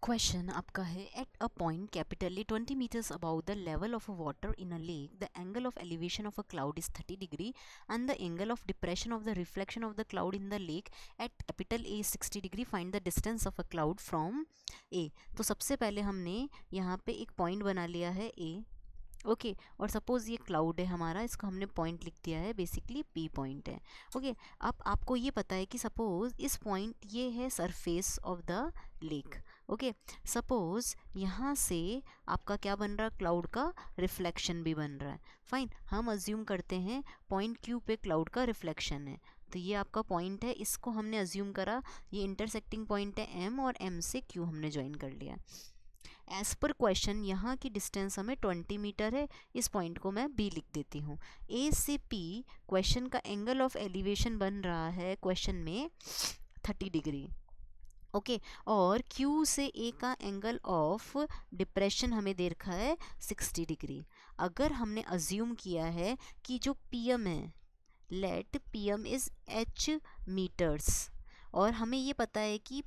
Question आपका है at a point capitally 20 meters above the level of water in a lake the angle of elevation of a cloud is 30 degree and the angle of depression of the reflection of the cloud in the lake at capital A is 60 degree. Find the distance of a cloud from A. तो सबसे पहले हमने यहाँ पे एक point बना लिया है A. ओके और सपोज ये क्लाउड है हमारा, इसको हमने पॉइंट लिख दिया है, बेसिकली पी पॉइंट है. ओके अब आपको ये पता है कि सपोज इस पॉइंट ये है surface of the lake. Okay suppose यहाँ से आपका क्या बन रहा है, क्लाउड का रिफ्लेक्शन भी बन रहा है. फाइन, हम अज्यूम करते हैं पॉइंट क्यू पे क्लाउड का रिफ्लेक्शन है. तो ये आपका पॉइंट है, इसको हमने अज्यूम करा ये इंटरसेक्टिंग पॉइंट है एम, और एम से क्यू हमने ज्वाइन कर लिया. एज पर क्वेश्चन यहाँ की डिस्टेंस हमें 20 मीटर है, इस पॉइंट को मैं बी लिख देती हूँ. ए से पी क्वेश्चन का एंगल ऑफ एलिवेशन बन रहा है क्वेश्चन में 30 डिग्री. ओके और Q से A का एंगल ऑफ डिप्रेशन हमें दे रखा है 60 डिग्री. अगर हमने अज्यूम किया है कि जो PM है, let PM is H metres, और हमें ये पता है कि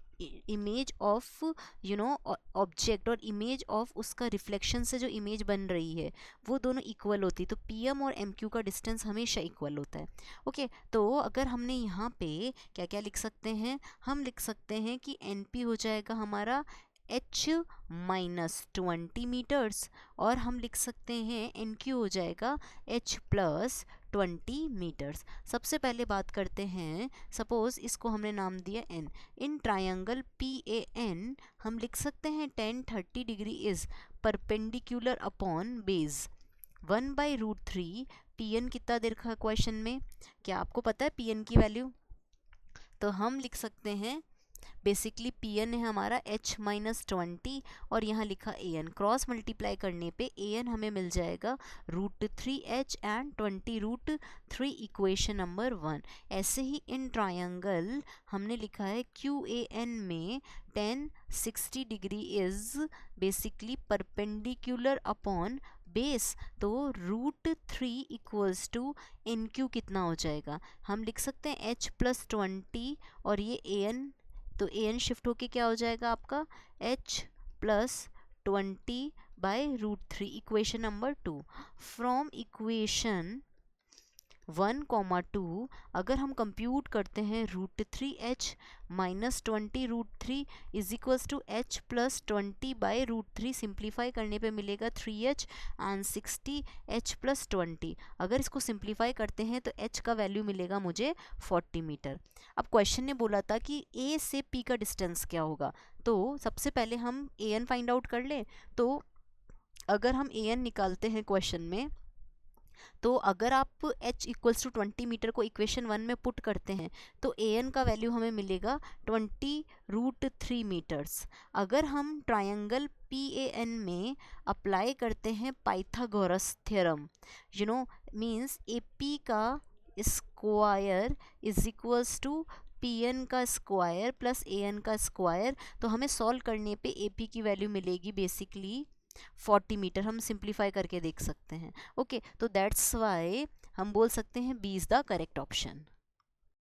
इमेज ऑफ ऑब्जेक्ट और इमेज ऑफ उसका रिफ्लेक्शन से जो इमेज बन रही है वो दोनों इक्वल होती है, तो PM और MQ का डिस्टेंस हमेशा इक्वल होता है. ओके तो अगर हमने यहाँ पे क्या क्या लिख सकते हैं, हम लिख सकते हैं कि NP हो जाएगा हमारा H माइनस 20 मीटर्स, और हम लिख सकते हैं NQ हो जाएगा H प्लस 20 मीटर्स. सबसे पहले बात करते हैं, सपोज इसको हमने नाम दिया N. इन ट्रायंगल PAN हम लिख सकते हैं tan 30 degree is perpendicular upon base 1/√3. PN कितना दे रखा है क्वेश्चन में, क्या आपको पता है PN की वैल्यू? तो हम लिख सकते हैं बेसिकली PN है हमारा H माइनस 20, और यहाँ लिखा AN. क्रॉस मल्टीप्लाई करने पे AN हमें मिल जाएगा √3H एंड 20√3 इक्वेशन नंबर 1. ऐसे ही इन ट्रायंगल हमने लिखा है QAN में tan 60 degree is basically perpendicular upon base, तो √3 इक्वल्स टू NQ कितना हो जाएगा, हम लिख सकते हैं H प्लस 20 और ये AN, तो AN शिफ्ट होके क्या हो जाएगा आपका H plus 20/√3 equation number 2. From equation 1,2 अगर हम कंप्यूट करते हैं √3H minus 20√3 is equals to H plus 20/√3, simplify करने पे मिलेगा 3H एंड 60 H प्लस 20. अगर इसको सिंप्लीफाई करते हैं तो H का वैल्यू मिलेगा मुझे 40 मीटर. अब क्वेश्चन ने बोला था कि A से P का डिस्टेंस क्या होगा, तो सबसे पहले हम AN फाइंड आउट कर लें. तो अगर हम AN निकालते हैं क्वेश्चन में, तो अगर आप H इक्वल्स टू 20 मीटर को इक्वेशन 1 में पुट करते हैं तो AN का वैल्यू हमें मिलेगा 20√3 मीटर्स. अगर हम ट्रायंगल PAN में अप्लाई करते हैं पाइथागोरस थ्योरम, मीन्स AP का square is equals to PN का स्क्वायर प्लस AN का स्क्वायर, तो हमें सॉल्व करने पे AP की वैल्यू मिलेगी बेसिकली 40 मीटर. हम सिंप्लीफाई करके देख सकते हैं. ओके तो दैट्स वाई हम बोल सकते हैं B is the correct option.